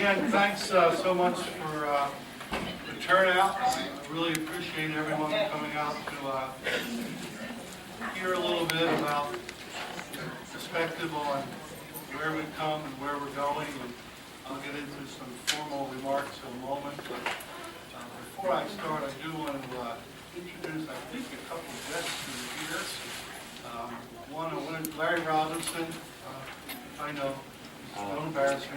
Again, thanks so much for the turnout. I really appreciate everyone coming out to hear a little bit about perspective on where we've come and where we're going. And I'll get into some formal remarks in a moment. But before I start, I do want to introduce, I think, a couple of guests who are here. One, Larry Robinson. I know, don't embarrass me.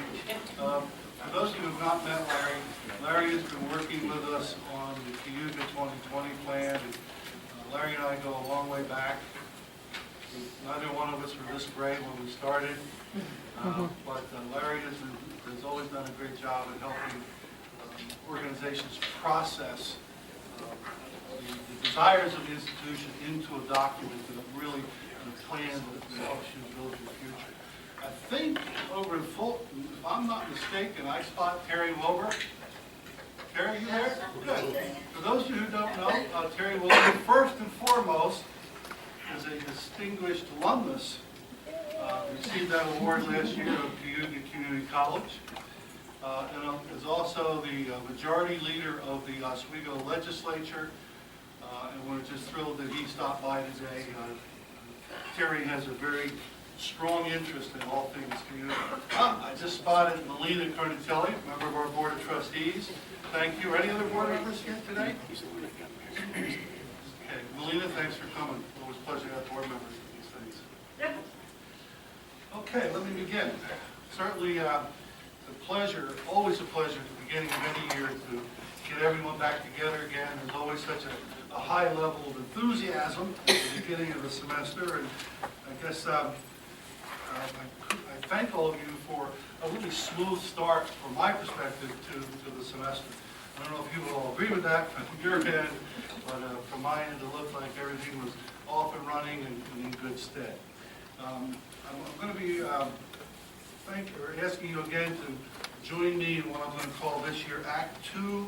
For those of you who have not met Larry, Larry has been working with us on the Cayuga 2020 plan. And, Larry and I go a long way back. Neither one of us were this great when we started, but Larry has always done a great job in helping organizations process the desires of the institution into a document that really a plan that helps you build your future. I think over in Fulton, if I'm not mistaken, I spot Terry Wilbur. Terry, you there? Good. For those of you who don't know, Terry Wilbur, first and foremost, is a distinguished alumnus. Received that award last year of Cayuga Community College. And is also the majority leader of the Oswego legislature. And we're just thrilled that he stopped by today. Terry has a very strong interest in all things Cayuga. I just spotted Melina Carnatelli, member of our Board of Trustees. Thank you. Any other board members here today? Okay, Melina, thanks for coming. Always a pleasure to have board members for these things. Okay, let me begin. Certainly a pleasure, always a pleasure at the beginning of any year to get everyone back together again. There's always such a high level of enthusiasm at the beginning of the semester, and I guess I thank all of you for a really smooth start, from my perspective, to the semester. I don't know if you will all agree with that from your end, but from my end, it looked like everything was off and running and in good stead. I'm going to be asking you again to join me in what I'm going to call this year Act 2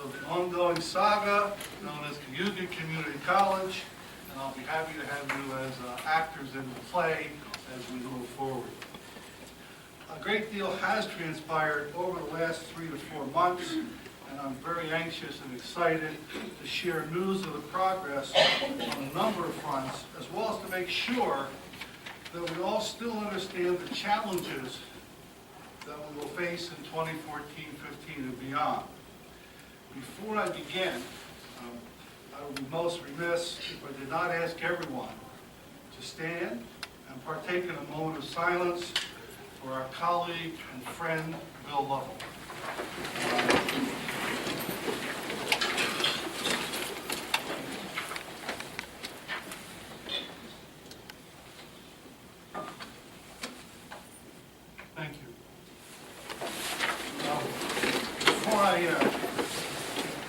of the ongoing saga known as Cayuga Community College, and I'll be happy to have you as actors in the play as we move forward. A great deal has transpired over the last 3 to 4 months, and I'm very anxious and excited to share news of the progress on a number of fronts, as well as to make sure that we all still understand the challenges that we will face in 2014-15 and beyond. Before I begin, I would be most remiss if I did not ask everyone to stand and partake in a moment of silence for our colleague and friend, Bill Lovell. Thank you. Before I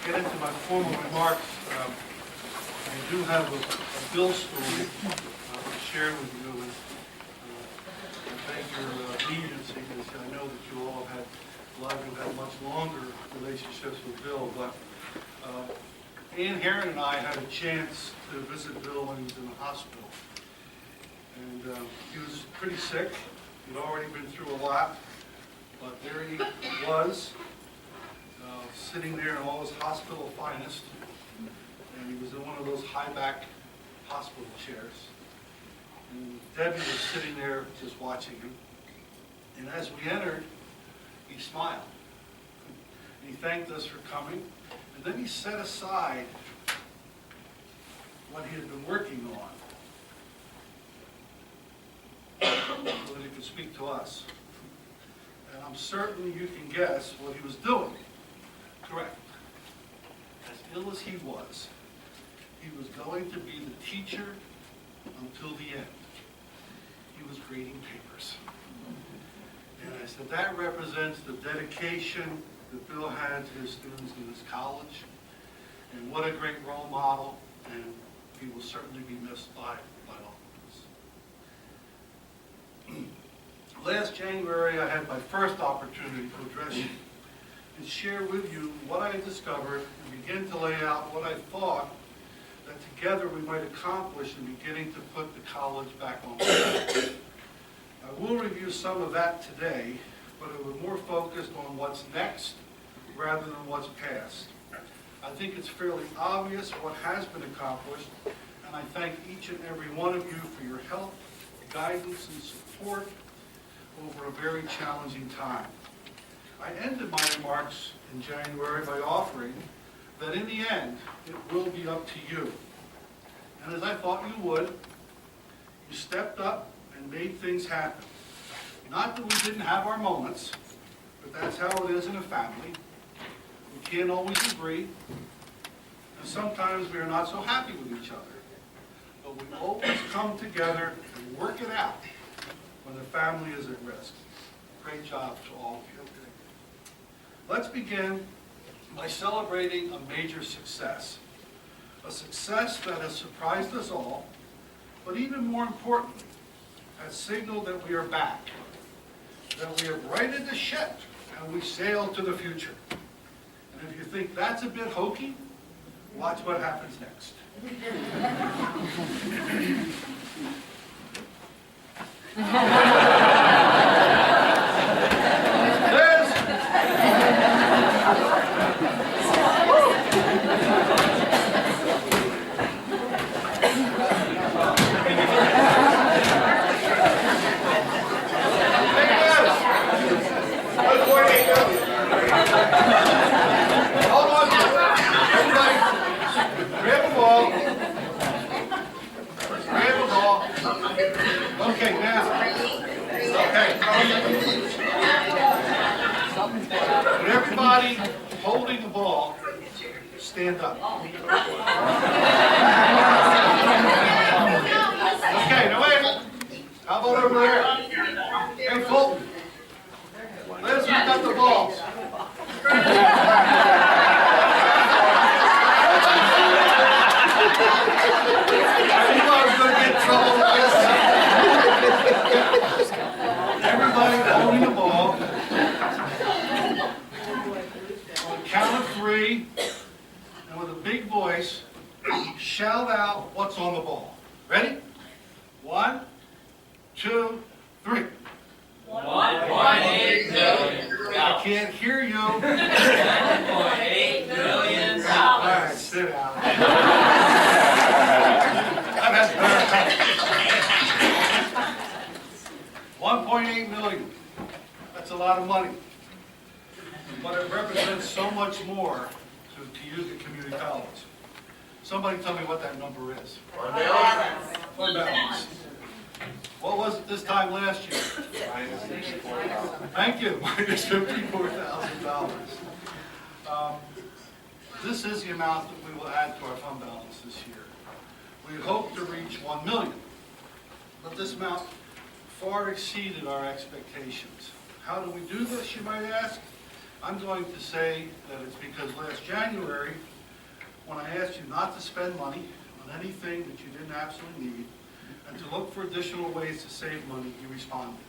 get into my formal remarks, I do have a Bill story to share with you. And, I thank your leniency, because I know that you all have had, a lot of you have had much longer relationships with Bill, but Ann Heron and I had a chance to visit Bill when he was in the hospital. And he was pretty sick. He'd already been through a lot, but there he was, sitting there in all his hospital finest, and he was in one of those high-back hospital chairs. And Debbie was sitting there just watching him. And as we entered, he smiled. And he thanked us for coming. And then he set aside what he had been working on so that he could speak to us. And I'm certain you can guess what he was doing. Correct. As ill as he was going to be the teacher until the end. He was grading papers. And I said, that represents the dedication that Bill had to his students in this college. And what a great role model. And he will certainly be missed by all of us. Last January, I had my first opportunity to address you and share with you what I had discovered and begin to lay out what I thought that together we might accomplish in beginning to put the college back on track. I will review some of that today, but it was more focused on what's next rather than what's past. I think it's fairly obvious what has been accomplished, and I thank each and every one of you for your help, guidance, and support over a very challenging time. I ended my remarks in January by offering that in the end, it will be up to you. And as I thought you would, you stepped up and made things happen. Not that we didn't have our moments, but that's how it is in a family. We can't always agree, and sometimes we are not so happy with each other. But we always come together and work it out when the family is at risk. Great job to all of you. Let's begin by celebrating a major success. A success that has surprised us all, but even more importantly, has signaled that we are back, that we have righted the ship and we sail to the future. And if you think that's a bit hokey, watch what happens next. Okay, now. Okay. But everybody holding the ball, stand up. Okay, now wait. How about over there? Hey, Fulton. Liz, who's got the balls? Everybody holding the ball. On the count of three, and with a big voice, shout out what's on the ball. Ready? 1, 2, 3. 1.8 billion. I can't hear you. 1.8 billion. All right, sit down. That's better. 1.8 million. That's a lot of money. But it represents so much more to Cayuga Community College. Somebody tell me what that number is. Fund balance. Fund balance. What was it this time last year? Thank you, minus $54,000. This is the amount that we will add to our fund balance this year. We hope to reach 1 million, but this amount far exceeded our expectations. How do we do this, you might ask? I'm going to say that it's because last January, when I asked you not to spend money on anything that you didn't absolutely need, and to look for additional ways to save money, you responded.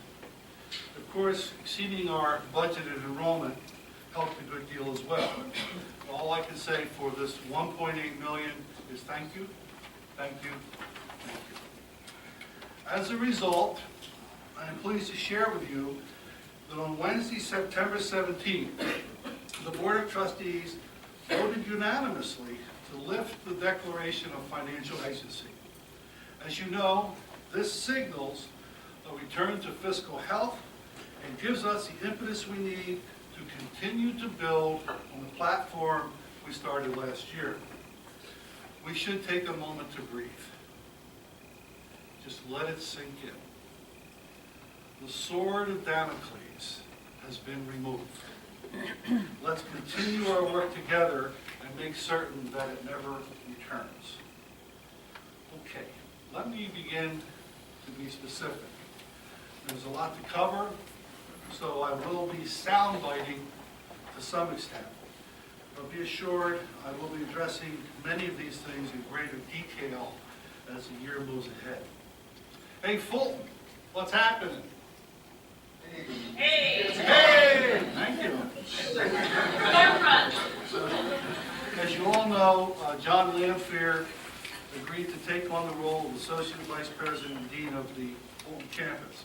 Of course, exceeding our budgeted enrollment helped a good deal as well. All I can say for this 1.8 million is thank you, thank you, thank you. As a result, I am pleased to share with you that on Wednesday, September 17th, the Board of Trustees voted unanimously to lift the declaration of financial exigency. As you know, this signals a return to fiscal health and gives us the impetus we need to continue to build on the platform we started last year. We should take a moment to breathe. Just let it sink in. The sword of Damocles has been removed. Let's continue our work together and make certain that it never returns. Okay, let me begin to be specific. There's a lot to cover, so I will be soundbiting to some extent. But be assured, I will be addressing many of these things in greater detail as the year moves ahead. Hey, Fulton, what's happening? Hey! Hey! Thank you. As you all know, John Lamphere agreed to take on the role of Associate Vice President and Dean of the Fulton campus.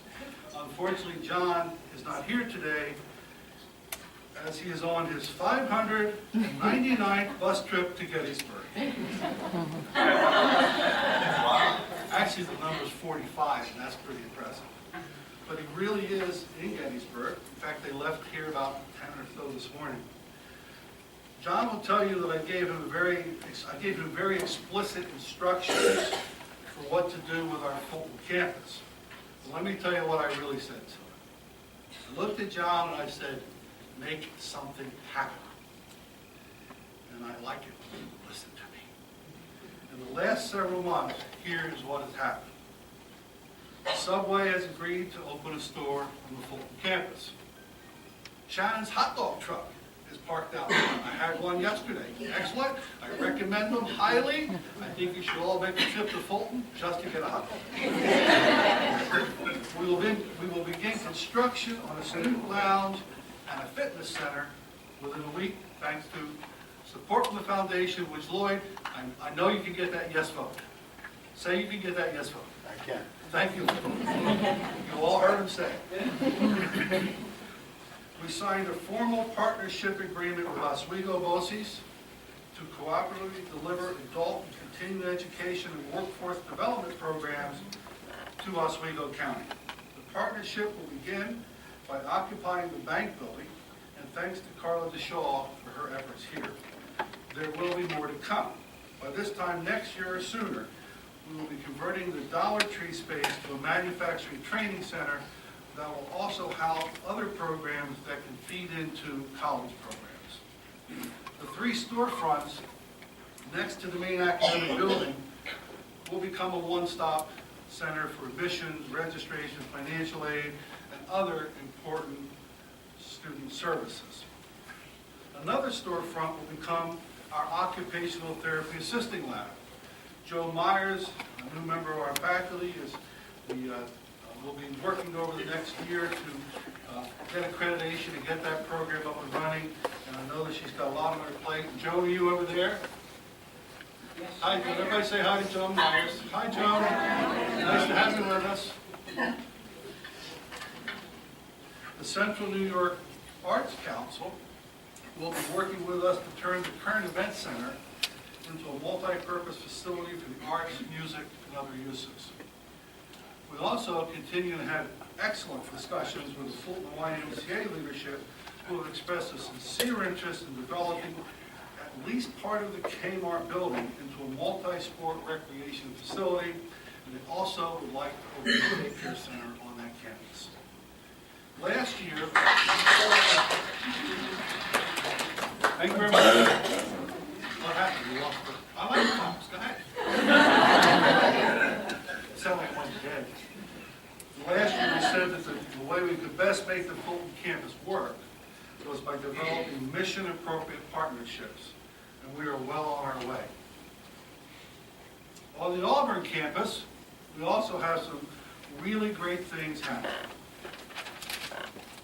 Unfortunately, John is not here today as he is on his 599th bus trip to Gettysburg. Actually, the number is 45, and that's pretty impressive. But he really is in Gettysburg. In fact, they left here about 10 or so this morning. John will tell you that I gave him very explicit instructions for what to do with our Fulton campus. But let me tell you what I really said to him. I looked at John and I said, make something happen. And I like it when you listen to me. In the last several months, here's what has happened. Subway has agreed to open a store on the Fulton campus. Shannon's hot dog truck is parked out there. I had one yesterday. Excellent. I recommend them highly. I think you should all make a trip to Fulton just to get a hot dog. We will begin construction on a student lounge and a fitness center within a week, thanks to support from the foundation, which Lloyd, I know you can get that yes vote. Say you can get that yes vote. I can. Thank you. You all heard him say it. We signed a formal partnership agreement with Oswego BOCES to cooperatively deliver adult and continuing education and workforce development programs to Oswego County. The partnership will begin by occupying the bank building, and thanks to Carla DeShaw for her efforts here. There will be more to come. By this time next year or sooner, we will be converting the Dollar Tree space to a manufacturing training center that will also house other programs that can feed into college programs. The 3 storefronts next to the main academic building will become a one-stop center for admissions, registration, financial aid, and other important student services. Another storefront will become our occupational therapy assisting lab. Joe Myers, a new member of our faculty, will be working over the next year to get accreditation and get that program up and running. And I know that she's got a lot on her plate. Joe, are you over there? Yes. Hi, Joe. Everybody say hi to Joe Myers. Hi, Joe. Nice to have you with us. The Central New York Arts Council will be working with us to turn the current event center into a multi-purpose facility for the arts, music, and other uses. We also continue to have excellent discussions with the Fulton YMCA leadership, who have expressed a sincere interest in developing at least part of the Kmart building into a multi-sport recreation facility, and they also would like to open a daycare center on that campus. Last year, thank you very much. What happened? You lost it. I like the claps. Go ahead. It sounded like one dead. Last year we said that the way we could best make the Fulton campus work was by developing mission-appropriate partnerships, and we are well on our way. On the Auburn campus, we also have some really great things happening.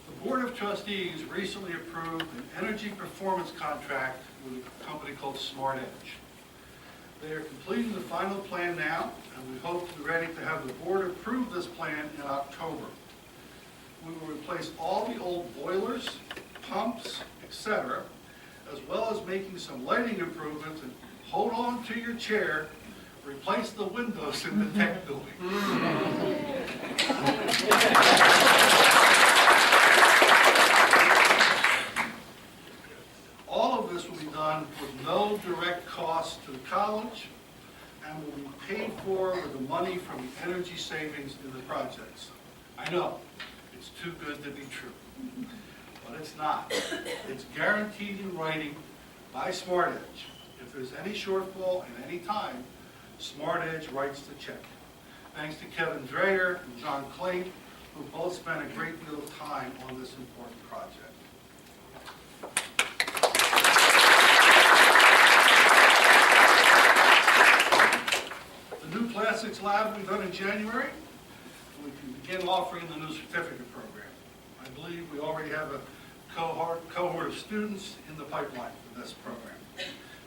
The Board of Trustees recently approved an energy performance contract with a company called Smart Edge. They are completing the final plan now, and we hope to be ready to have the board approve this plan in October. We will replace all the old boilers, pumps, etc., as well as making some lighting improvements, and hold on to your chair, replace the windows in the tech building. All of this will be done with no direct cost to the college and will be paid for with the money from the energy savings in the projects. I know, it's too good to be true, but it's not. It's guaranteed in writing by Smart Edge. If there's any shortfall at any time, Smart Edge writes the check. Thanks to Kevin Dreyer and John Clayton, who both spent a great deal of time on this important project. The new plastics lab we done in January, we can begin offering the new certificate program. I believe we already have a cohort of students in the pipeline for this program.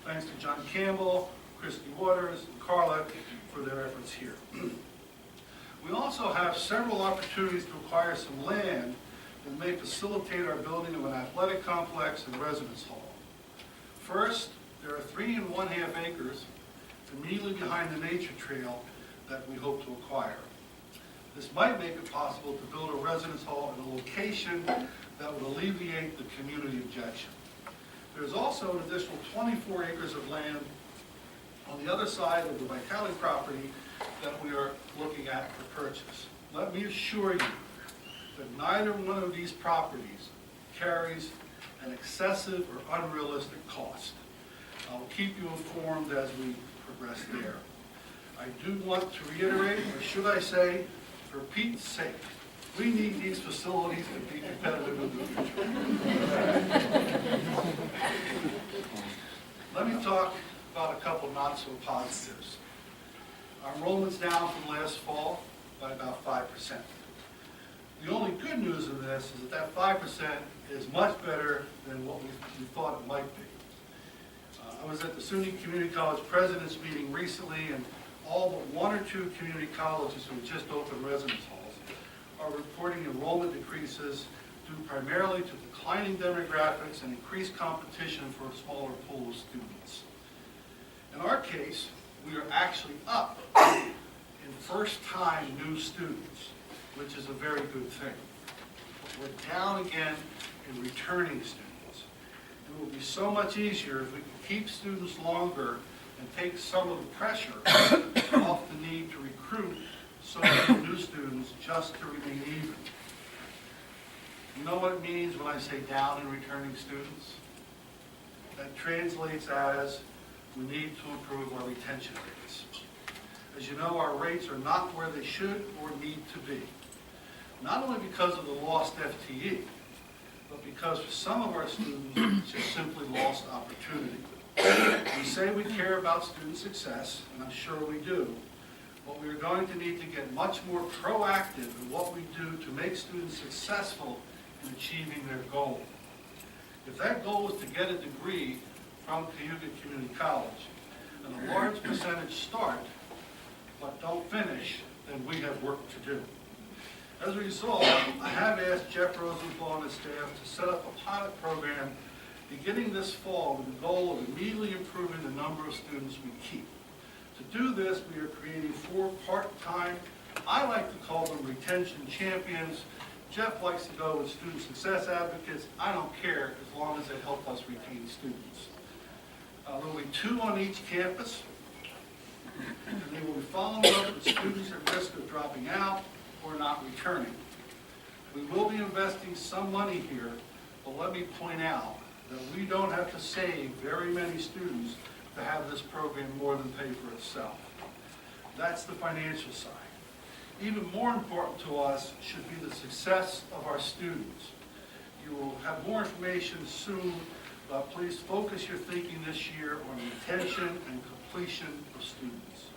Thanks to John Campbell, Christy Waters, and Carla for their efforts here. We also have several opportunities to acquire some land that may facilitate our building of an athletic complex and residence hall. First, there are 3 1/2 acres immediately behind the nature trail that we hope to acquire. This might make it possible to build a residence hall in a location that would alleviate the community objection. There's also an additional 24 acres of land on the other side of the Vitale property that we are looking at for purchase. Let me assure you that neither one of these properties carries an excessive or unrealistic cost. I will keep you informed as we progress there. I do want to reiterate, or should I say, for Pete's sake, we need these facilities to be competitive in the future. Let me talk about a couple not so positives. Our enrollment's down from last fall by about 5%. The only good news in this is that 5% is much better than what we thought it might be. I was at the SUNY Community College President's meeting recently, and all but 1 or 2 community colleges who just opened residence halls are reporting enrollment decreases due primarily to declining demographics and increased competition for a smaller pool of students. In our case, we are actually up in first-time new students, which is a very good thing. We're down again in returning students. It will be so much easier if we can keep students longer and take some of the pressure off the need to recruit so many new students just to remain even. You know what it means when I say down in returning students? That translates as we need to improve our retention rates. As you know, our rates are not where they should or need to be. Not only because of the lost FTE, but because for some of our students, it's just simply lost opportunity. We say we care about student success, and I'm sure we do, but we're going to need to get much more proactive in what we do to make students successful in achieving their goal. If that goal is to get a degree from Cayuga Community College, and a large percentage start, but don't finish, then we have work to do. As a result, I have asked Jeff Rosenthal and his staff to set up a pilot program beginning this fall with the goal of immediately improving the number of students we keep. To do this, we are creating 4 part-time, I like to call them retention champions. Jeff likes to go with student success advocates. I don't care as long as they help us retain students. There will be 2 on each campus, and they will be following up with students at risk of dropping out or not returning. We will be investing some money here, but let me point out that we don't have to save very many students to have this program more than pay for itself. That's the financial side. Even more important to us should be the success of our students. You will have more information soon, but please focus your thinking this year on retention and completion of students.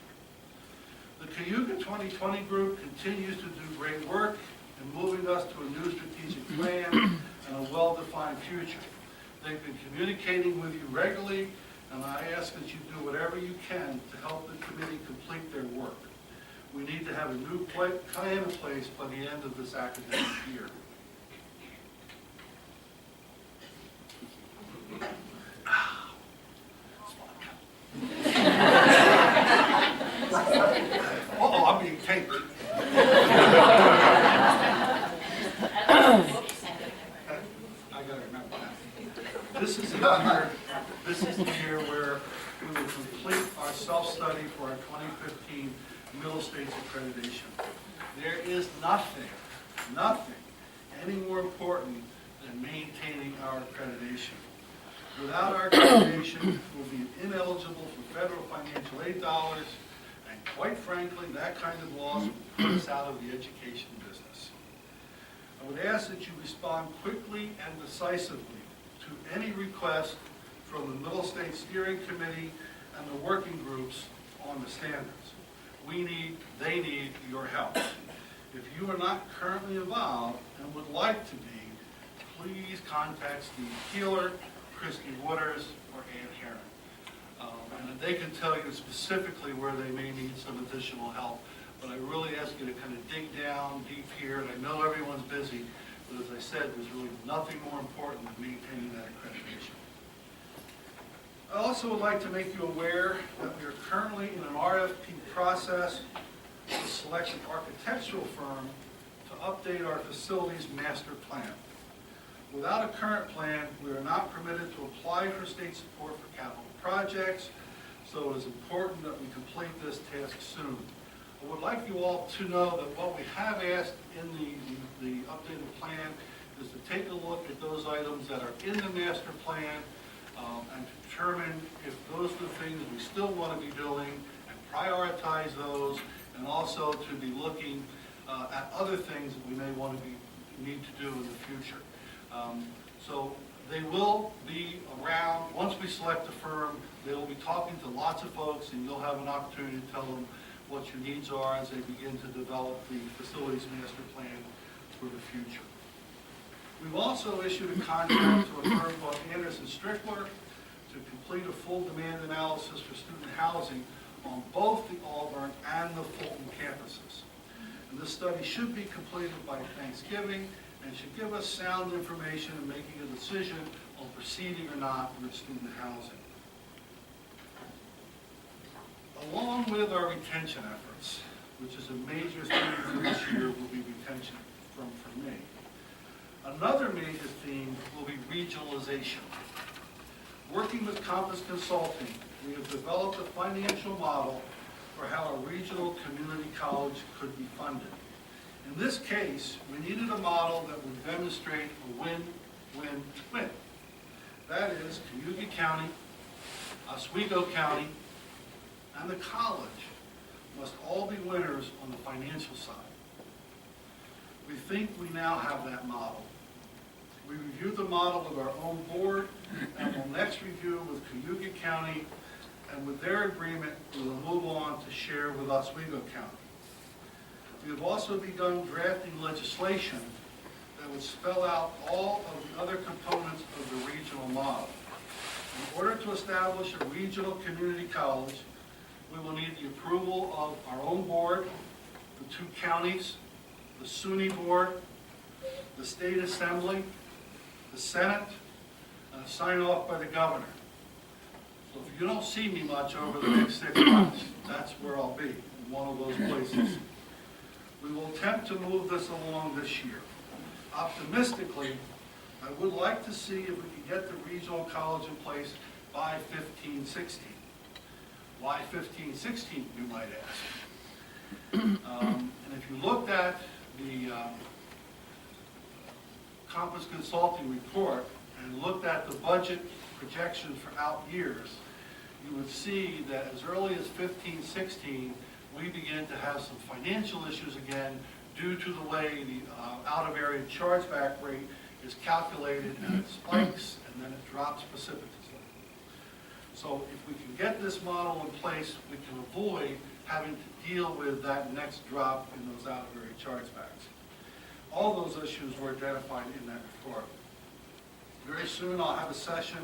The Cayuga 2020 group continues to do great work in moving us to a new strategic plan and a well-defined future. They've been communicating with you regularly, and I ask that you do whatever you can to help the committee complete their work. We need to have a new plan in place by the end of this academic year. Uh-oh, I'm being taped. I gotta remember that. This is the year where we will complete our self-study for our 2015 Middle States accreditation. There is nothing any more important than maintaining our accreditation. Without our accreditation, we'll be ineligible for federal financial aid dollars, and quite frankly, that kind of loss will put us out of the education business. I would ask that you respond quickly and decisively to any request from the Middle States Steering Committee and the working groups on the standards. They need your help. If you are not currently involved and would like to be, please contact Steve Keeler, Christy Waters, or Ann Heron. And they can tell you specifically where they may need some additional help. but I really ask you to kind of dig down deep here, and I know everyone's busy, but as I said, there's really nothing more important than maintaining that accreditation. I also would like to make you aware that we are currently in an RFP process to select an architectural firm to update our facilities master plan. Without a current plan, we are not permitted to apply for state support for capital projects, so it is important that we complete this task soon. I would like you all to know that what we have asked in the updated plan is to take a look at those items that are in the master plan and determine if those are the things we still want to be doing and prioritize those, and also to be looking at other things that we may want to need to do in the future. So they will be around. Once we select a firm, they will be talking to lots of folks, and you'll have an opportunity to tell them what your needs are as they begin to develop the facilities master plan for the future. We've also issued a contract to a firm called Anderson Strickler to complete a full demand analysis for student housing on both the Auburn and the Fulton campuses. And this study should be completed by Thanksgiving and should give us sound information in making a decision on proceeding or not with student housing. Along with our retention efforts, which is a major theme for this year, will be retention for me. Another major theme will be regionalization. Working with Compass Consulting, we have developed a financial model for how a regional community college could be funded. In this case, we needed a model that would demonstrate a win-win-win. That is, Cayuga County, Oswego County, and the college must all be winners on the financial side. We think we now have that model. We reviewed the model with our own board and will next review with Cayuga County, and with their agreement, we will move on to share with Oswego County. We have also begun drafting legislation that would spell out all of the other components of the regional model. In order to establish a regional community college, we will need the approval of our own board, the 2 counties, the SUNY board, the state assembly, the Senate, and a sign off by the governor. So if you don't see me much over the next 6 months, that's where I'll be, in one of those places. We will attempt to move this along this year. Optimistically, I would like to see if we can get the regional college in place by 15-16. Why 15-16, you might ask. And if you looked at the Compass Consulting report and looked at the budget projections for out years, you would see that as early as 15-16, we begin to have some financial issues again due to the way the out-of-area chargeback rate is calculated, and it spikes and then it drops precipitously. So if we can get this model in place, we can avoid having to deal with that next drop in those out-of-area chargebacks. All those issues were identified in that report. Very soon I'll have a session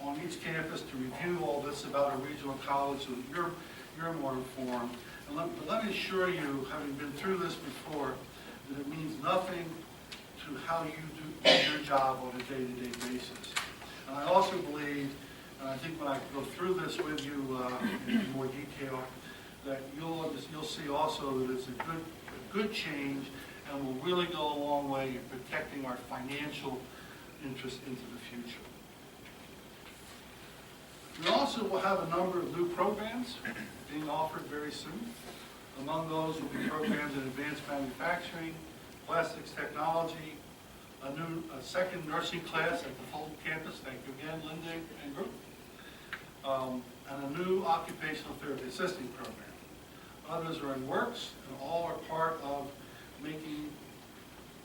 on each campus to review all this about a regional college so that you're more informed. And let me assure you, having been through this before, that it means nothing to how you do your job on a day-to-day basis. And I also believe, and I think when I go through this with you in more detail, that you'll see also that it's a good change and will really go a long way in protecting our financial interest into the future. We also will have a number of new programs being offered very soon. Among those will be programs in advanced manufacturing, plastics technology, a second nursing class at the Fulton campus, thank you again, Linda and group, and a new occupational therapy assisting program. Others are in works, and all are part of making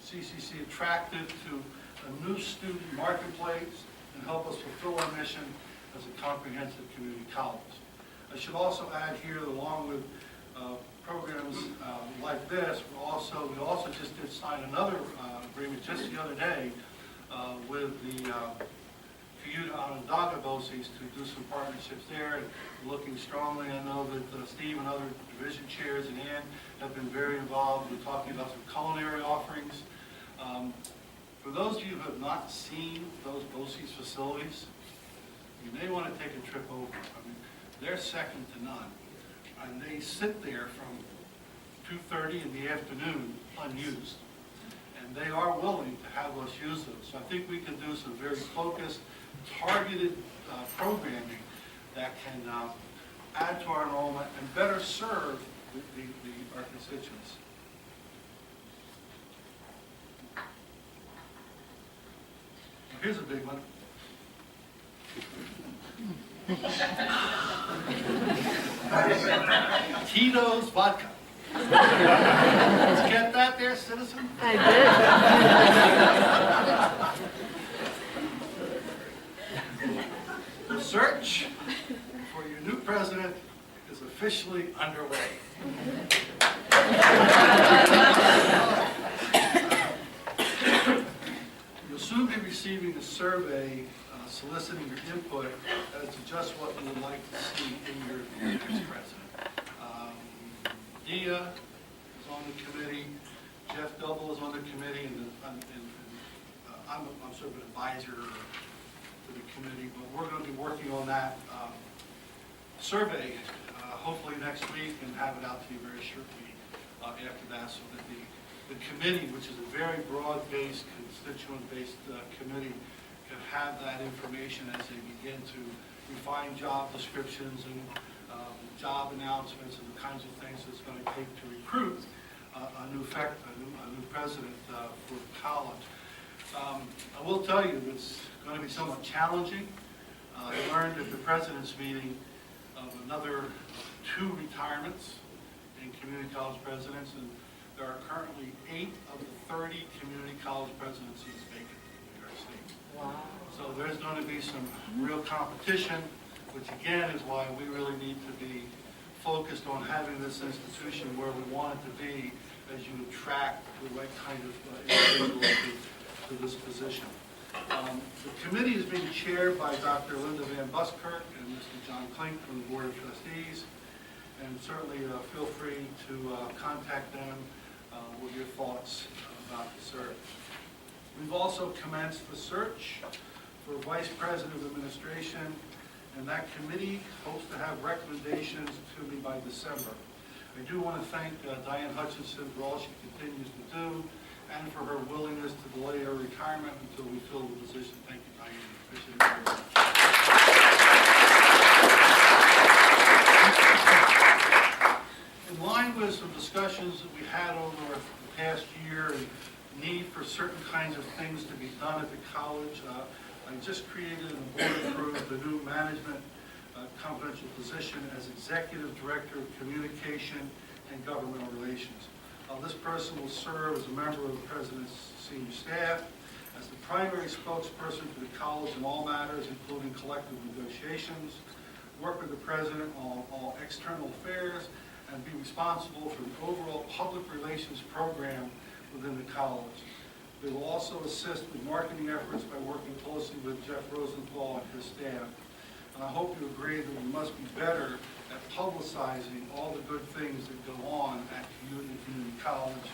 CCC attractive to a new student marketplace and help us fulfill our mission as a comprehensive community college. I should also add here, along with programs like this, we also just did sign another agreement just the other day with the Onondaga BOCES to do some partnerships there, and looking strongly. I know that Steve and other division chairs and Ann have been very involved with talking about some culinary offerings. For those of you who have not seen those BOCES facilities, you may want to take a trip over. I mean, they're second to none. And they sit there from 2:30 in the afternoon unused. And they are willing to have us use them. So I think we can do some very focused, targeted programming that can add to our enrollment and better serve our constituents. Now, here's a big one. Tito's vodka. Did you get that there, citizen? I did. The search for your new president is officially underway. You'll soon be receiving a survey soliciting your input as to just what you would like to see in your next president. Dia is on the committee, Jeff Double is on the committee, and I'm sort of an advisor to the committee, but we're going to be working on that survey hopefully next week and have it out to you very shortly after that, so that the committee, which is a very broad-based, constituent-based committee, can have that information as they begin to refine job descriptions and job announcements and the kinds of things it's going to take to recruit a new president for college. I will tell you it's going to be somewhat challenging. I learned at the president's meeting of another 2 retirements in community college presidents, and there are currently 8 of the 30 community college presidencies vacant in New York State. Wow. So there's going to be some real competition, which again is why we really need to be focused on having this institution where we want it to be as you attract the right kind of individual to this position. The committee is being chaired by Dr. Linda Van Buskirk and Mr. John Klink from the Board of Trustees, and certainly feel free to contact them with your thoughts about the search. We've also commenced the search for Vice President of Administration, and that committee hopes to have recommendations to me by December. I do want to thank Diane Hutchinson for all she continues to do and for her willingness to delay her retirement until we fill the position. Thank you, Diane. Appreciate it very much. In line with some discussions that we had over the past year and need for certain kinds of things to be done at the college, I just created and board approved the new management confidential position as Executive Director of Communication and Governmental Relations. This person will serve as a member of the President's senior staff, as the primary spokesperson for the college in all matters, including collective negotiations, work with the President on all external affairs, and be responsible for the overall public relations program within the college. They will also assist with marketing efforts by working closely with Jeff Rosenthal and his staff. And I hope you agree that we must be better at publicizing all the good things that go on at Cayuga Community College.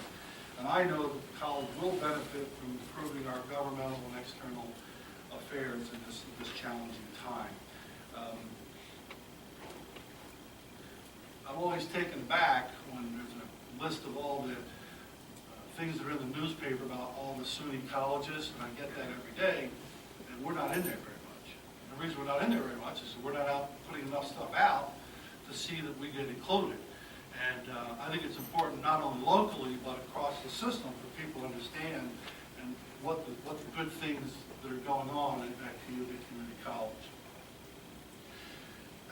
And I know that the college will benefit from improving our governmental and external affairs in this challenging time. I'm always taken back when there's a list of all the things that are in the newspaper about all the SUNY colleges, and I get that every day, and we're not in there very much. The reason we're not in there very much is that we're not out putting enough stuff out to see that we get included. And I think it's important not only locally, but across the system for people to understand and what the good things that are going on at Cayuga Community College.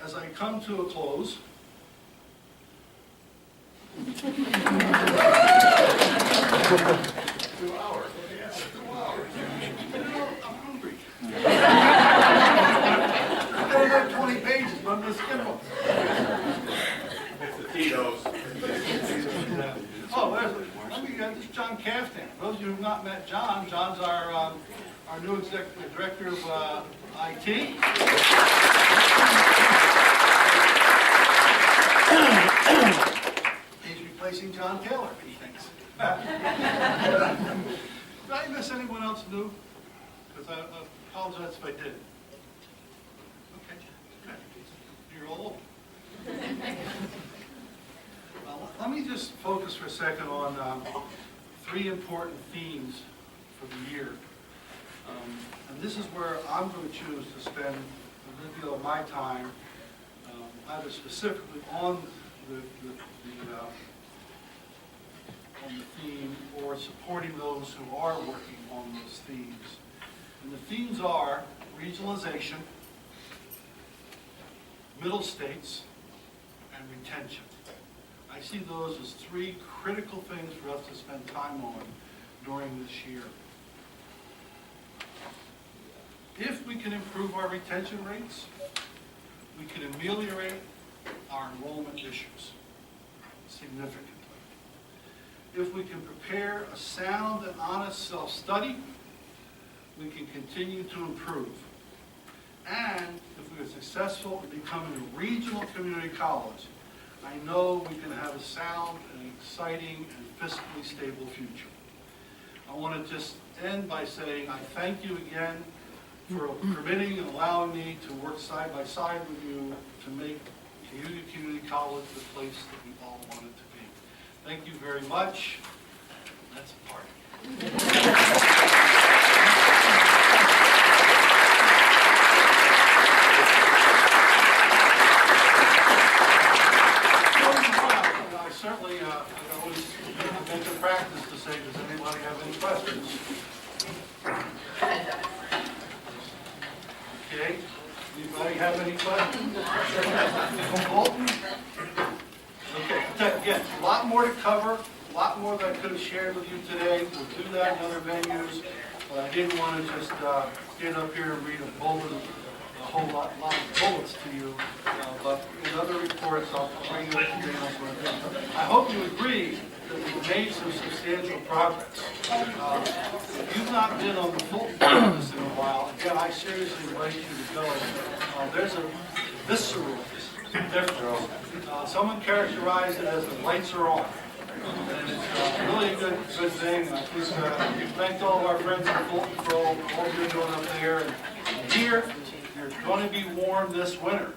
As I come to a close, 2 hours. Yeah, 2 hours. You know, I'm hungry. I don't have 20 pages, but I'm going to skip them. It's the Tito's. Oh, this is John Kaftan. Those of you who have not met John, John's our our new executive director of IT. He's replacing John Taylor, he thinks. Did I miss anyone else new? Because I apologize if I did. Okay, good. You're old. Let me just focus for a second on three important themes for the year. And this is where I'm going to choose to spend a good deal of my time, either specifically on the theme or supporting those who are working on those themes. And the themes are regionalization, middle states, and retention. I see those as three critical things for us to spend time on during this year. If we can improve our retention rates, we can ameliorate our enrollment issues significantly. If we can prepare a sound and honest self-study, we can continue to improve. And if we are successful in becoming a regional community college, I know we can have a sound and exciting and fiscally stable future. I want to just end by saying I thank you again for permitting and allowing me to work side by side with you to make Cayuga Community College the place that we all want it to be. Thank you very much. Let's party. Certainly, I always make a practice to say, does anybody have any questions? Okay, anybody have any questions? From Bolton? Okay, again, a lot more to cover, a lot more that I could have shared with you today. We'll do that in other venues, but I didn't want to just get up here and read a whole lot of bullets to you, but in other reports I'll bring you up to date on some of the things. I hope you agree that we've made some substantial progress. If you've not been on the Fulton campus in a while, again, I seriously invite you to go. There's a visceral difference. Someone characterized it as the lights are on. And it's really a good thing. I think we thanked all of our friends in Fulton for all you're doing up there. And here, you're going to be warm this winter.